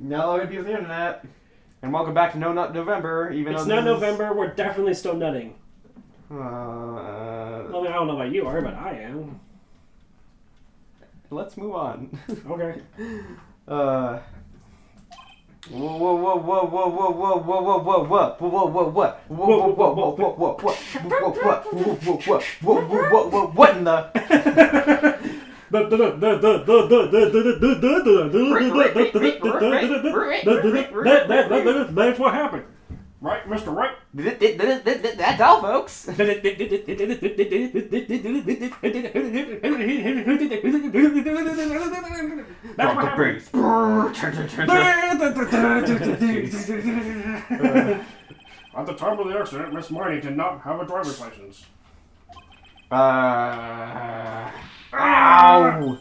No, it'd be on the internet. And welcome back to No Nut November. Even It's though not November. We're definitely still nutting. I I don't know about you are, but I am. Let's move on. Okay. Whoa, whoa, whoa, whoa, whoa, whoa, whoa, whoa, whoa, whoa, whoa, whoa, whoa, whoa, what? Whoa, whoa, whoa, whoa, whoa, whoa, whoa, whoa, what in the? That's what happened. Right, Mr. Wright? That's all, folks. That's what happened. At the time of the accident, Miss Marnie did not have a driver's license. Ow!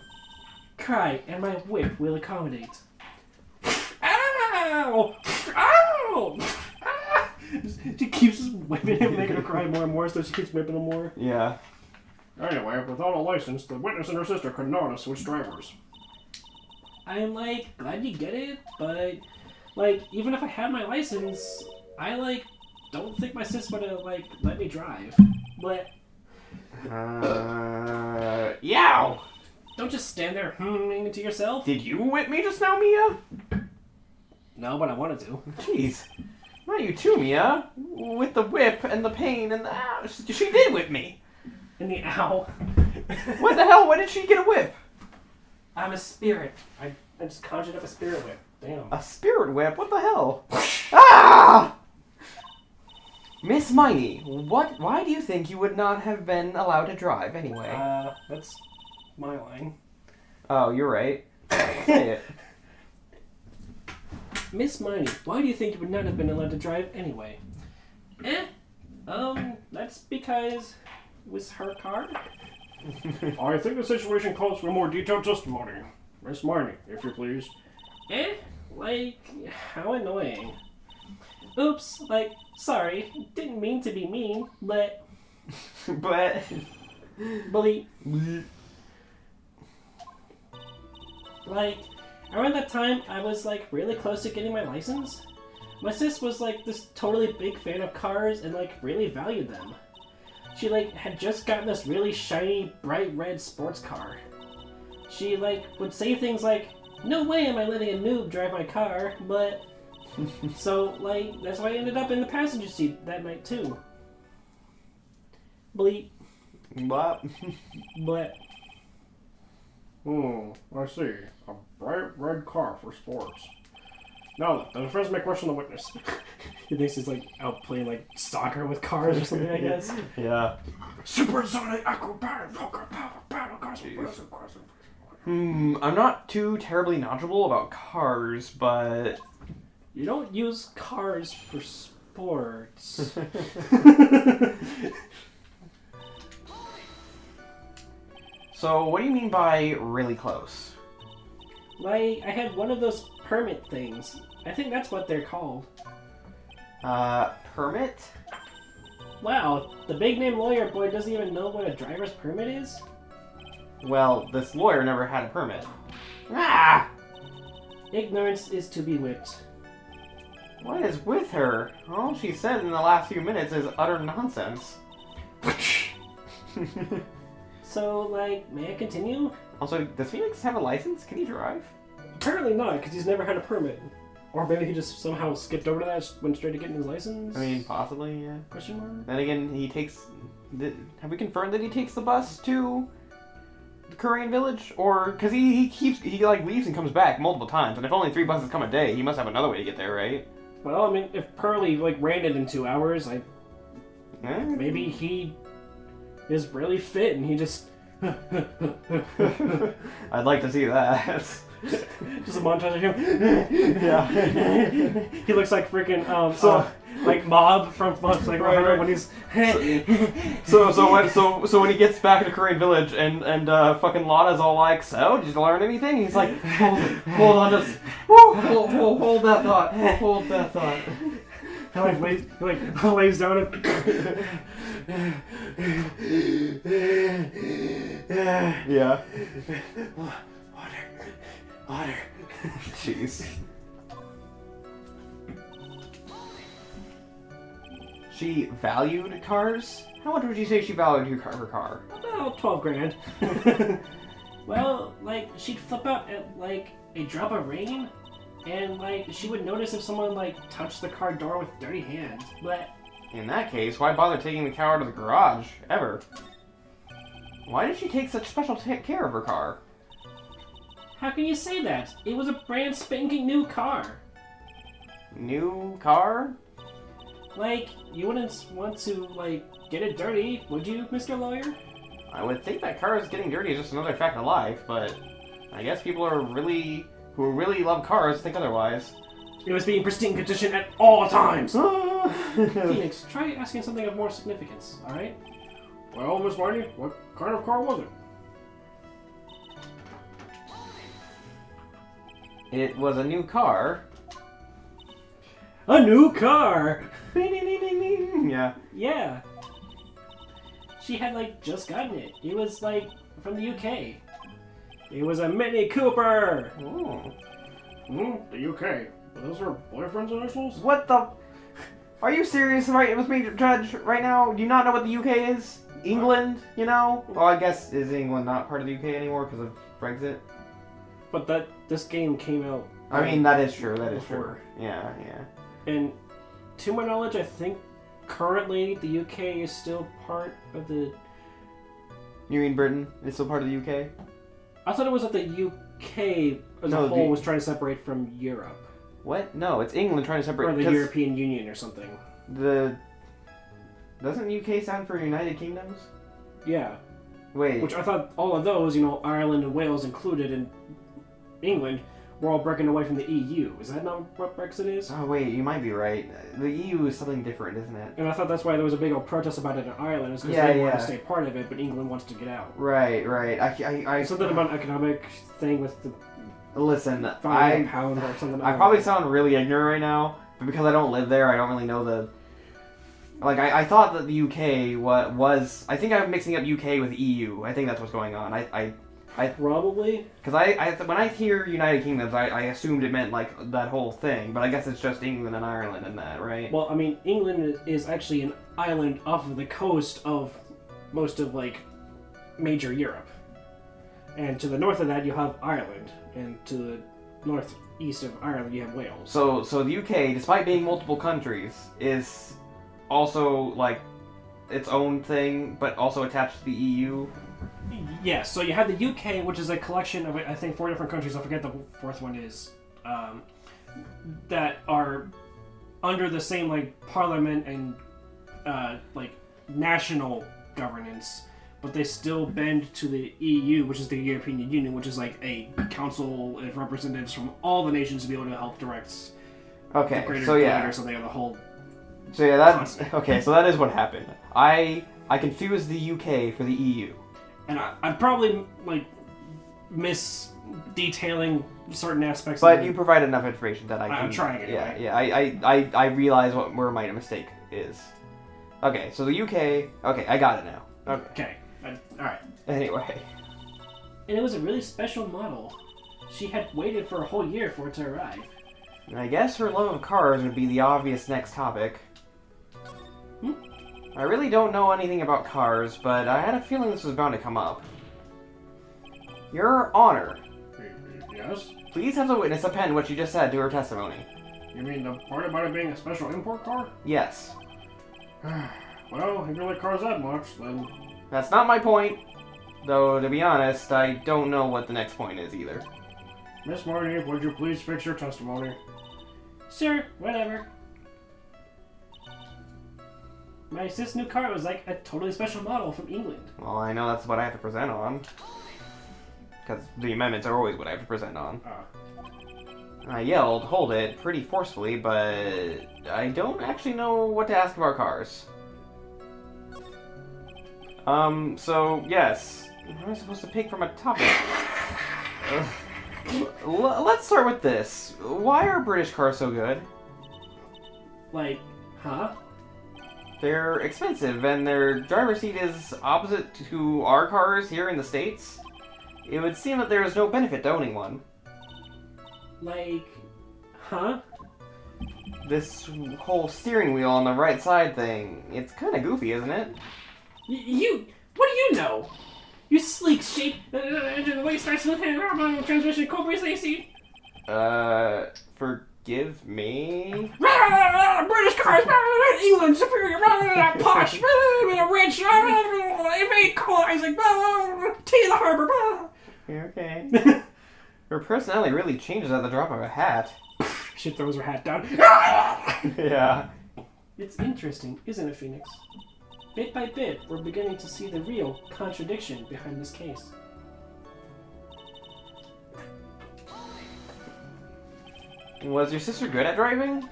Cry, and my whip will accommodate. Ow! Ow! She keeps just whipping him, making him cry more and more, so she keeps whipping him more. Yeah. Anyway, without a license, the witness and her sister could not have switched drivers. I'm, glad you get it, but, even if I had my license, I, don't think my sis would have, let me drive. But... Yow! Don't just stand there humming to yourself. Did you whip me just now, Mia? No, but I wanted to. Jeez. Not you too, Mia. With the whip and the pain and the ow. She did whip me. And the ow. What the hell? Why did she get a whip? I'm a spirit. I just conjured up a spirit whip. Damn. A spirit whip? What the hell? Ah! Miss Miney, why do you think you would not have been allowed to drive anyway? That's my line. Oh, you're right. Say it. Miss Miney, why do you think you would not have been allowed to drive anyway? That's because it was her car. I think the situation calls for more detailed testimony. Miss Miney, if you please. How annoying. Oops, sorry, didn't mean to be mean, but... But... Bully. Around that time, I was, really close to getting my license. My sis was, this totally big fan of cars and, really valued them. She, had just gotten this really shiny, bright red sports car. She, would say things like, "No way am I letting a noob drive my car," but... So, that's why I ended up in the passenger seat that night, too. Bleep. What? But... I see. A bright red car for sports. Now, the defense may question the witness. He thinks he's, out playing, soccer with cars or something, I guess. Yeah. Supersonic acrobatic battle cars. I'm not too terribly knowledgeable about cars, but... You don't use cars for sports. So, what do you mean by really close? I had one of those permit things. I think that's what they're called. Permit? Wow, the big-name lawyer boy doesn't even know what a driver's permit is? Well, this lawyer never had a permit. Ah! Ignorance is to be whipped. What is with her? All she said in the last few minutes is utter nonsense. So, may I continue? Also, does Phoenix have a license? Can he drive? Apparently not, because he's never had a permit. Or maybe he just somehow skipped over that, went straight to getting his license? I mean, possibly, yeah. Question mark? Then again, he takes... Have we confirmed that he takes the bus to the Korean village? Or... Because he leaves and comes back multiple times, and if only 3 buses come a day, he must have another way to get there, right? Well, I mean, if Pearly, ran it in 2 hours, maybe he is really fit and he just... I'd like to see that. Just a montage of him. Yeah. He looks like freaking Mob from right. when he's. So when he gets back to Korean village and fucking Lana's all like, "So did you learn anything?" He's like, hold on, just hold that thought, hold that thought. He lays down and. Yeah. Water. Jeez. she valued cars? How much would you say she valued her car? About 12 grand. Well, like, she'd flip out at, like, a drop of rain, and, like, she would notice if someone, like, touched the car door with dirty hands. But In that case, why bother taking the car to the garage, ever? Why did she take such special care of her car? how can you say that? It was a brand spanking new car. New car? Like, you wouldn't want to, like, get it dirty, would you, Mr. Lawyer? I would think that cars getting dirty is just another fact of life, but I guess people who really love cars think otherwise. It must be in pristine condition at all times. Phoenix. Phoenix, try asking something of more significance, alright? Well, Miss Whitey, what kind of car was it? It was a new car. A new car! Ding, ding, ding, ding, ding. Yeah. Yeah. She had, like, just gotten it. It was, like, from the UK. It was a Mini Cooper! Oh. The UK. Are those her boyfriend's initials? What the? Are you serious right with me, Judge, right now? Do you not know what the UK is? England, you know? Well, I guess, is England not part of the UK anymore because of Brexit? But this game came out... I mean, that is true, that is before. true. Yeah, yeah. And to my knowledge, I think currently the UK is still part of the... You mean Britain is still part of the UK? I thought it was that the UK as a whole was trying to separate from Europe. What? No, it's England trying to separate... Or the European Union or something. Doesn't UK stand for United Kingdoms? Yeah. Wait. Which I thought all of those, you know, Ireland and Wales included in England, were all breaking away from the EU. Is that not what Brexit is? Oh, wait, you might be right. The EU is something different, isn't it? And I thought that's why there was a big old protest about it in Ireland, is because they wanted to stay part of it, but England wants to get out. Right, right. I Something about an economic thing with the Listen, pound or something. I probably sound really ignorant right now, but because I don't live there, I don't really know the... Like, I thought that the UK was... I think I'm mixing up UK with EU. I think that's what's going on. I Probably. Because when I hear United Kingdoms, I assumed it meant, like, that whole thing, but I guess it's just England and Ireland and that, right? Well, I mean, England is actually an island off of the coast of most of, like, major Europe. And to the north of that, you have Ireland. And to the northeast of Ireland, you have Wales. So the UK, despite being multiple countries, is also, like, its own thing, but also attached to the EU? Yes, so you have the UK, which is a collection of, I think, 4 different countries, I forget the fourth one is, that are under the same, like, parliament and, like, national governance, but they still bend to the EU, which is the European Union, which is, like, a council of representatives from all the nations to be able to help direct the greater good or something on the whole. So yeah, that's... Okay, so that is what happened. I confused the UK for the EU. And I'm probably, like, detailing certain aspects. But you provide enough information that I can... I'm trying anyway. Yeah, I realize where my mistake is. Okay, so the UK... Okay, I got it now. Okay. Alright. Anyway. And it was a really special model. She had waited for a whole year for it to arrive. I guess her love of cars would be the obvious next topic. I really don't know anything about cars, but I had a feeling this was bound to come up. Your Honor. Yes? Please have the witness append what you just said to her testimony. You mean the part about it being a special import car? Yes. Well, if you like cars that much, then... That's not my point. Though, to be honest, I don't know what the next point is either. Miss Marty, would you please fix your testimony? Sure, whatever. My sis' new car was like a totally special model from England. Well, I know that's what I have to present on. Because the amendments are always what I have to present on. I yelled, hold it, pretty forcefully, but I don't actually know what to ask about cars. So, yes. What am I supposed to pick from a topic? Let's start with this. Why are British cars so good? Like, huh? They're expensive, and their driver's seat is opposite to our cars here in the States. It would seem that there is no benefit to owning one. Like, huh? this whole steering wheel on the right side thing, it's kind of goofy, isn't it? What do you know? You sleek shape. The way starts with transmission Cobras AC. Forgive me? British cars, England superior, posh, rich, invade colonizing, tea in the harbor. Okay. Her personality really changes at the drop of a hat. She throws her hat down. Yeah. It's interesting, isn't it, Phoenix? Bit by bit, we're beginning to see the real contradiction behind this case. Was your sister good at driving?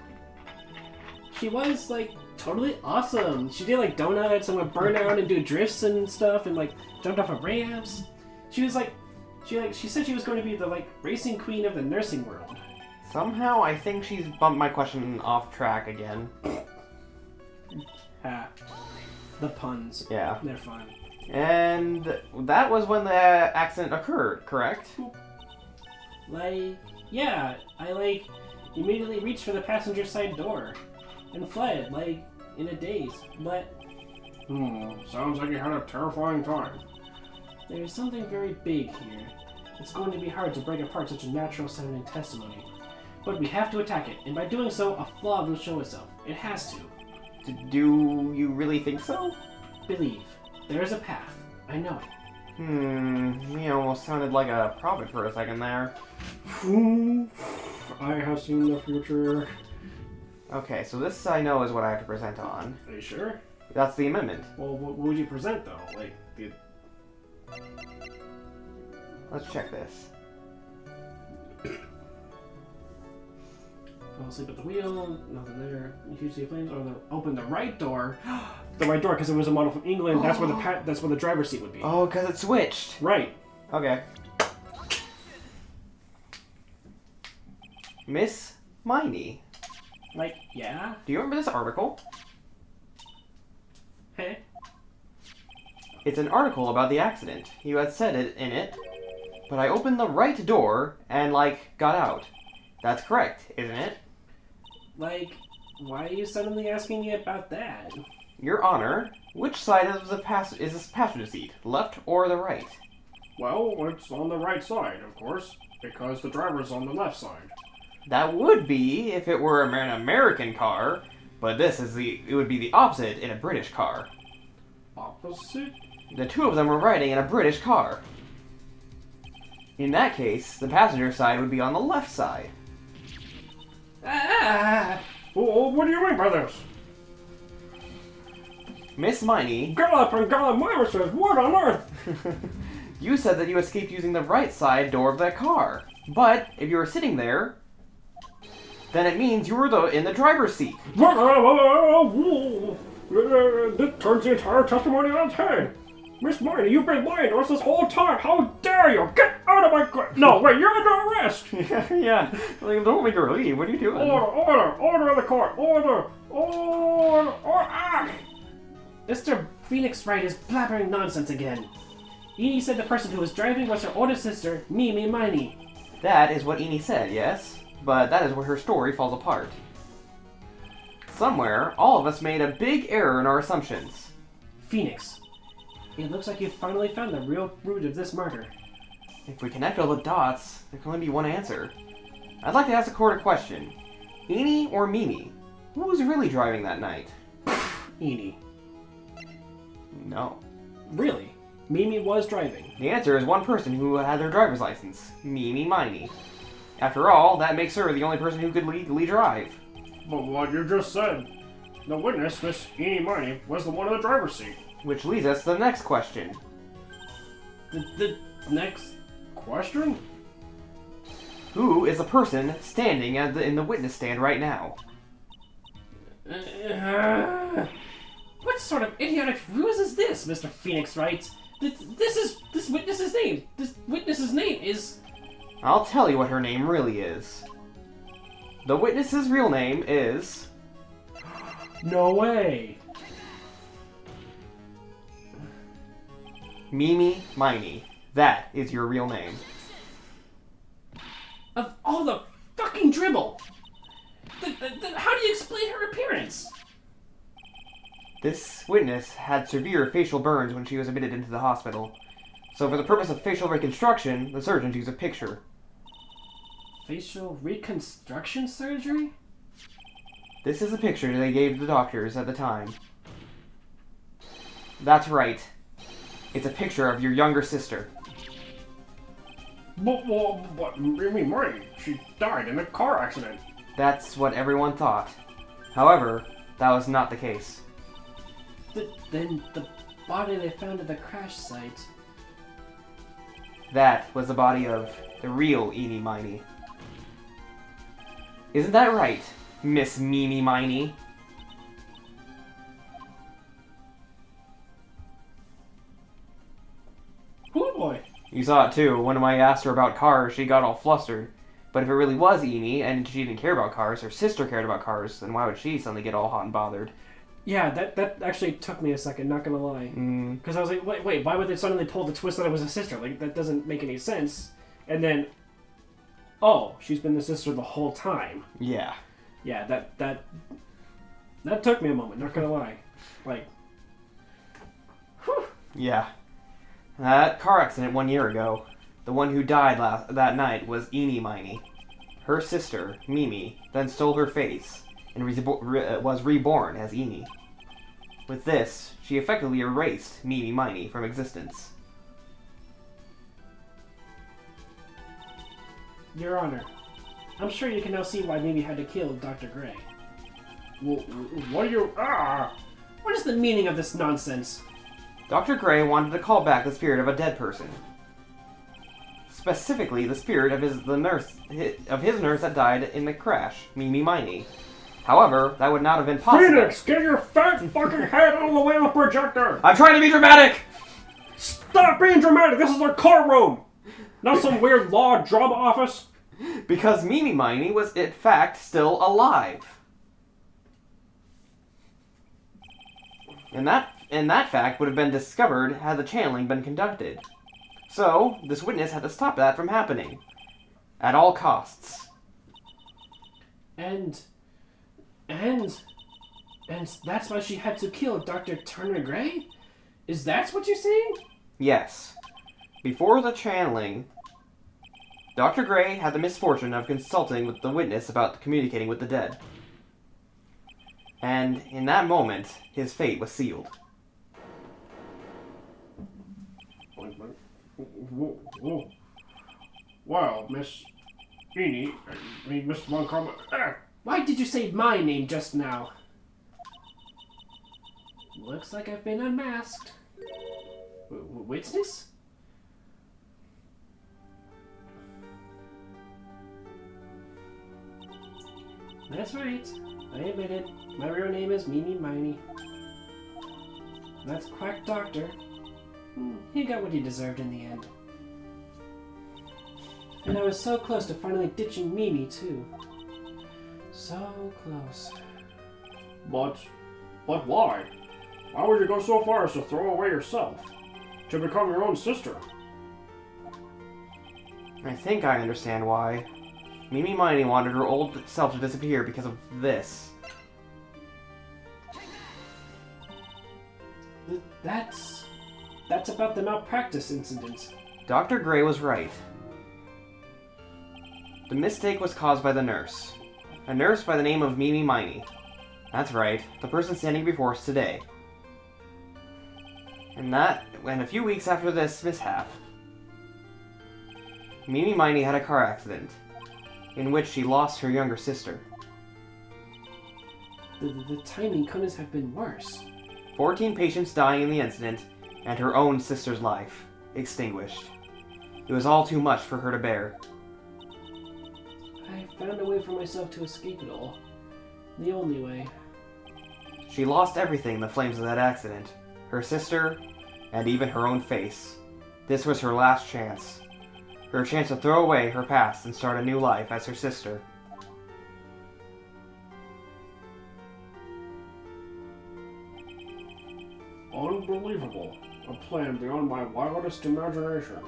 She was, like, totally awesome. She did, like, donuts and would burn out and do drifts and stuff and, like, jumped off of ramps. She was, like, she said she was going to be the, like, racing queen of the nursing world. Somehow, I think she's bumped my question off track again. The puns. Yeah. They're fun. And that was when the accident occurred, correct? Like, yeah, I, like, immediately reached for the passenger side door and fled, like, in a daze, but... Sounds like you had a terrifying time. There's something very big here. It's going to be hard to break apart such a natural-sounding testimony. But we have to attack it, and by doing so, a flaw will show itself. It has to. Do you really think so? Believe. There is a path. I know it. You almost sounded like a prophet for a second there. I have seen the future. Okay, so this I know is what I have to present on. Are you sure? That's the amendment. Well, what would you present, though? Like, the... Let's check this. Fall asleep at the wheel, nothing there. You see flames, or open the right door. The right door, because it was a model from England. That's where the driver's seat would be. Oh, because it switched. Right. Okay. Miss Miney. Like, yeah? Do you remember this article? Hey? It's an article about the accident. You had said it in it, but I opened the right door and, like, got out. That's correct, isn't it? Like, why are you suddenly asking me about that? Your Honor, which side of the is this passenger seat, left or the right? Well, it's on the right side, of course, because the driver's on the left side. That would be if it were an American car, but it would be the opposite in a British car. Opposite? The two of them were riding in a British car. In that case, the passenger side would be on the left side. Oh, what do you mean by this? Miss Miney, Gallop and Gallimimuses, what on earth? you said that you escaped using the right side door of that car. But if you were sitting there, then it means you were in the driver's seat. This turns the entire testimony on its head. Miss Miney, you've been lying to us this whole time. How dare you? Get out of my... No, wait, you're under arrest. Yeah. Like, don't make her leave. What are you doing? Order of the court. Order. Mr. Phoenix Wright is blabbering nonsense again. Edie said the person who was driving was her older sister, Mimi Miney. That is what Eni said, yes. But that is where her story falls apart. Somewhere, all of us made a big error in our assumptions. Phoenix, it looks like you've finally found the real root of this murder. If we connect all the dots, there can only be one answer. I'd like to ask the court a question. Eni or Mimi? Who was really driving that night? Eni. No. Really? Mimi was driving. The answer is one person who had their driver's license. Mimi Miney. After all, that makes her the only person who could legally drive. But what you just said, the witness, Miss Eni Miney, was the one in the driver's seat. Which leads us to the next question. The next Question? Who is the person standing in the witness stand right now? What sort of idiotic ruse is this, Mr. Phoenix Wright? This witness's name. This witness's name is... I'll tell you what her name really is. The witness's real name is... No way. Mimi Miney. That is your real name. Of all the fucking dribble! How do you explain her appearance? This witness had severe facial burns when she was admitted into the hospital. So for the purpose of facial reconstruction, the surgeons used a picture. Facial reconstruction surgery? This is a picture they gave the doctors at the time. That's right. It's a picture of your younger sister. But Mary, she died in a car accident. That's what everyone thought. However, that was not the case. Then the body they found at the crash site. That was the body of the real Eenie Miney. Isn't that right, Miss Mimi Miney? Oh boy. You saw it too. When I asked her about cars, she got all flustered. But if it really was Eenie, and she didn't care about cars, her sister cared about cars, then why would she suddenly get all hot and bothered? Yeah, that actually took me a second, not gonna lie. Because I was like, wait, why would they suddenly pull the twist that it was a sister? Like, that doesn't make any sense. And then, oh, she's been the sister the whole time. Yeah. Yeah, that took me a moment, not gonna lie. Like, whew. Yeah. That car accident 1 year ago, the one who died that night was Eenie Miney. Her sister, Mimi, then stole her face and was reborn as Eenie. With this, she effectively erased Mimi Miney from existence. Your Honor, I'm sure you can now see why Mimi had to kill Dr. Gray. What are you... What is the meaning of this nonsense? Dr. Gray wanted to call back the spirit of a dead person. Specifically, the spirit of his nurse that died in the crash, Mimi Miney. However, that would not have been possible. Phoenix, get your fat fucking head out of the way of the projector! I'm trying to be dramatic! Stop being dramatic! This is a courtroom! Not some weird law drama office! Because Mimi Miney was, in fact, still alive. And that fact would have been discovered had the channeling been conducted. So, this witness had to stop that from happening. At all costs. And that's why she had to kill Dr. Turner Gray? Is that what you're saying? Yes. Before the channeling, Dr. Gray had the misfortune of consulting with the witness about communicating with the dead. And in that moment, his fate was sealed. Well, Miss Eenie, Miss Montgomery... Why did you say my name just now? Looks like I've been unmasked. Witness? That's right. I admit it. My real name is Mimi Miney. That's Quack Doctor. He got what he deserved in the end. And I was so close to finally ditching Mimi, too. So close. But why? Why would you go so far as to throw away yourself? To become your own sister? I think I understand why. Mimi Miney wanted her old self to disappear because of this. That's about the malpractice incident. Dr. Gray was right. The mistake was caused by the nurse. A nurse by the name of Mimi Miney. That's right, the person standing before us today. And a few weeks after this mishap, Mimi Miney had a car accident, in which she lost her younger sister. The timing couldn't have been worse. 14 patients dying in the incident, and her own sister's life extinguished. It was all too much for her to bear. I found a way for myself to escape it all. The only way. She lost everything in the flames of that accident. Her sister, and even her own face. This was her last chance. Her chance to throw away her past and start a new life as her sister. Unbelievable. A plan beyond my wildest imagination.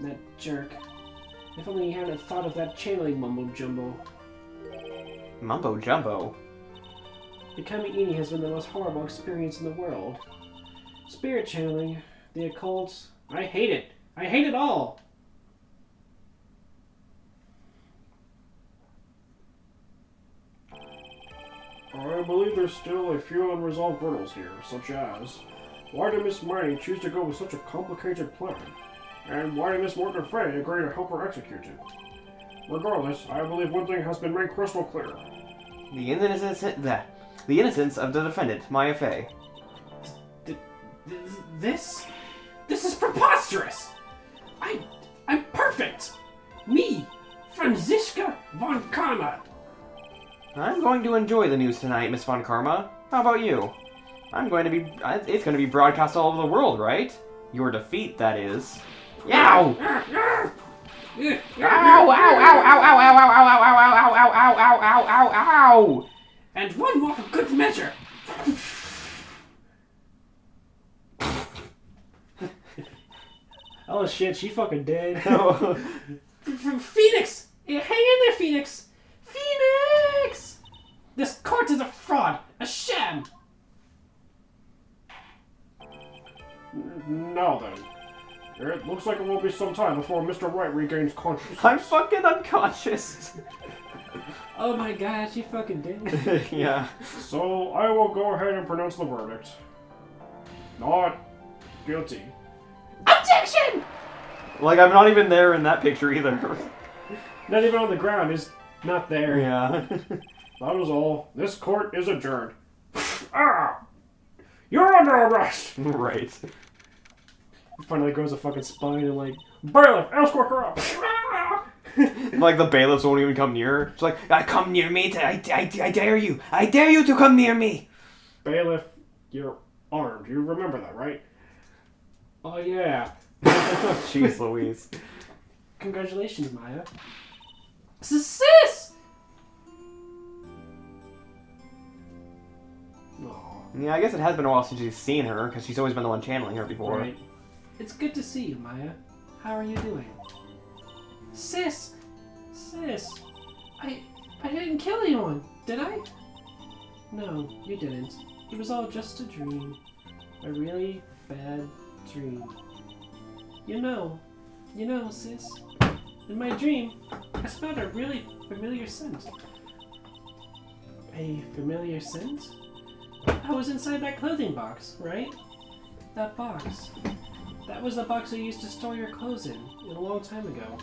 That jerk. If only he hadn't thought of that channeling mumbo-jumbo. Mumbo jumbo. Becoming Eni has been the most horrible experience in the world. Spirit channeling, the occult, I hate it. I hate it all. I believe there's still a few unresolved riddles here, such as, why did Miss Miney choose to go with such a complicated plan? And why did Miss Morgan Fay agree to help her execute it? Regardless, I believe one thing has been made crystal clear. The innocence of the defendant, Maya Fey. This is preposterous! I'm perfect! Me, Franziska von Karma! I'm going to enjoy the news tonight, Miss Von Karma. How about you? It's going to be broadcast all over the world, right? Your defeat, that is. Yow! Ow! Ow! Ow! Ow! Ow! Ow! Ow! Ow! Ow! Ow! Ow! Ow! Ow! Ow! Ow! Ow! Ow! And one more for good measure! Oh shit, she fucking dead. Phoenix! Hang in there, Phoenix! Phoenix! This court is a fraud! A sham! Now then. It looks like it will be some time before Mr. Wright regains consciousness. I'm fucking unconscious. Oh my god, she fucking dead. Yeah. So, I will go ahead and pronounce the verdict. Not guilty. Objection! Like, I'm not even there in that picture either. Not even on the ground, is not there. Yeah. That is all. This court is adjourned. Ah! You're under arrest! Right. Finally grows a fucking spine and like, Bailiff, escort her up! Like, the bailiffs won't even come near her. She's like, come near me. I dare you. I dare you to come near me. Bailiff, you're armed. You remember that, right? oh yeah. Jeez Louise. Congratulations, Maya. Sis! Aw. Yeah, I guess it has been a while since you've seen her, because she's always been the one channeling her before. Right. It's good to see you, Maya. How are you doing? Sis! I didn't kill anyone, did I? No, you didn't. It was all just a dream. A really bad dream. You know, sis. In my dream, I smelled a really familiar scent. A familiar scent? I was inside that clothing box, right? That box. That was the box you used to store your clothes in a long time ago.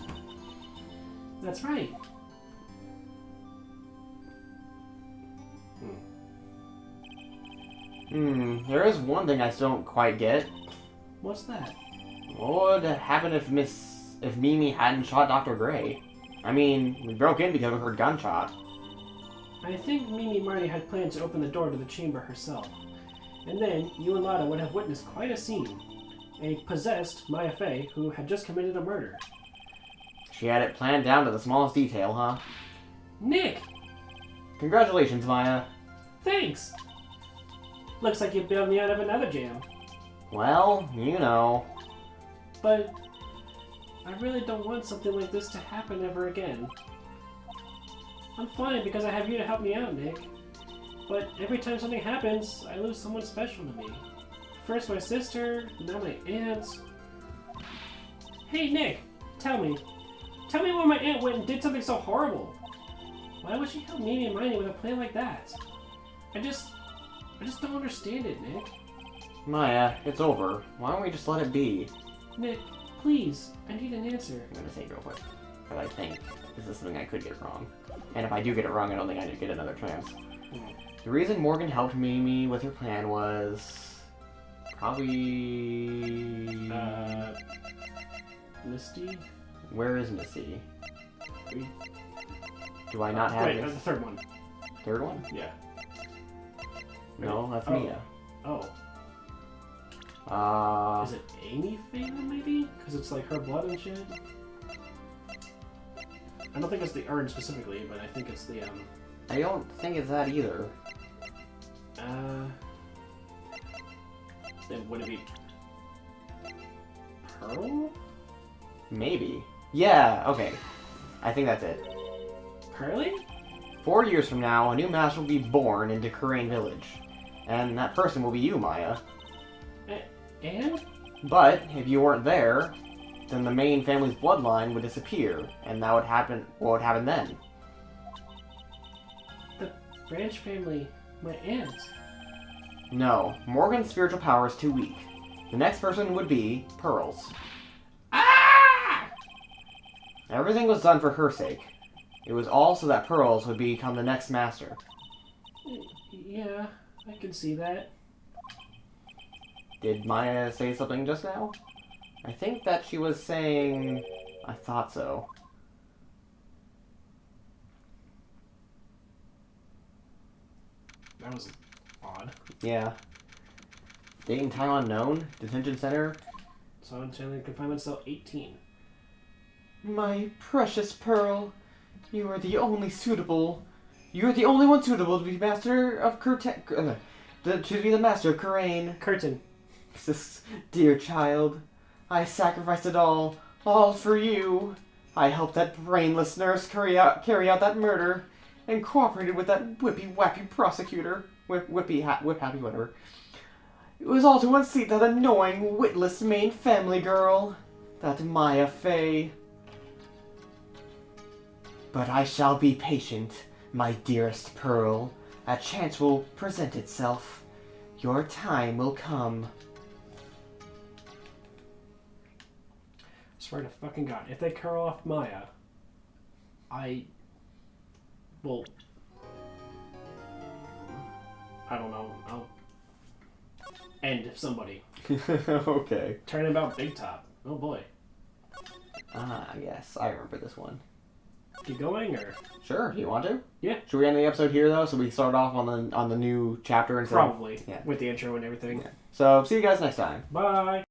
That's right. There is one thing I still don't quite get. What's that? What would happen if Mimi hadn't shot Dr. Gray? I mean, we broke in because of her gunshot. I think Mimi Marty had planned to open the door to the chamber herself. And then, you and Lada would have witnessed quite a scene. A possessed Maya Fey who had just committed a murder. She had it planned down to the smallest detail, huh? Nick! Congratulations, Maya. Thanks! Looks like you bailed me out of another jam. Well, you know. But I really don't want something like this to happen ever again. I'm fine because I have you to help me out, Nick. But every time something happens, I lose someone special to me. First my sister, now my aunt. Hey Nick, tell me why my aunt went and did something so horrible. Why would she help Mimi and Miney with a plan like that? I just don't understand it, Nick. Maya, it's over. Why don't we just let it be? Nick, please, I need an answer. I'm gonna say it real quick. Because I think this is something I could get wrong. And if I do get it wrong, I don't think I get another chance. The reason Morgan helped Mimi with her plan was... probably... Misty? Where is Missy? Do I not have Wait, this? the third one. Third one? Yeah. No, that's Oh. Mia. Oh. Is it Amy Phelan, maybe? Because it's like her blood and shit? I don't think it's the urn specifically, but I think it's the, I don't think it's that either. Then would it be Pearl? Maybe. Yeah, okay. I think that's it. Pearly? 4 years from now, a new master will be born into Kurain Village. And that person will be you, Maya. And? But, if you weren't there, then the main family's bloodline would disappear, and that would happen. What would happen then? The branch family, my aunt. No, Morgan's spiritual power is too weak. The next person would be Pearls. Ah! Everything was done for her sake. It was all so that Pearls would become the next master. Yeah, I can see that. Did Maya say something just now? I think that she was saying... I thought so. That was odd. Yeah. Date and time unknown? Detention center? Solitary confinement cell 18. My precious Pearl, you are the only suitable... You are the only one suitable to be master of to be the master of Kurain. Curtain. Dear child, I sacrificed it all for you. I helped that brainless nurse carry out that murder, and cooperated with that whippy-wappy prosecutor. Whip-happy, whatever. It was all to unseat that annoying, witless main family girl, that Maya Fey. But I shall be patient, my dearest Pearl. A chance will present itself. Your time will come. Swear to fucking God, if they curl off Maya, I will... I don't know, I'll end somebody. Okay. Turn about Big Top. Oh boy. Ah, yes, I remember this one. Keep going, or? Sure, you want to? Yeah. Should we end the episode here, though, so we start off on the new chapter? And Probably. Yeah. With the intro and everything. Yeah. So, see you guys next time. Bye!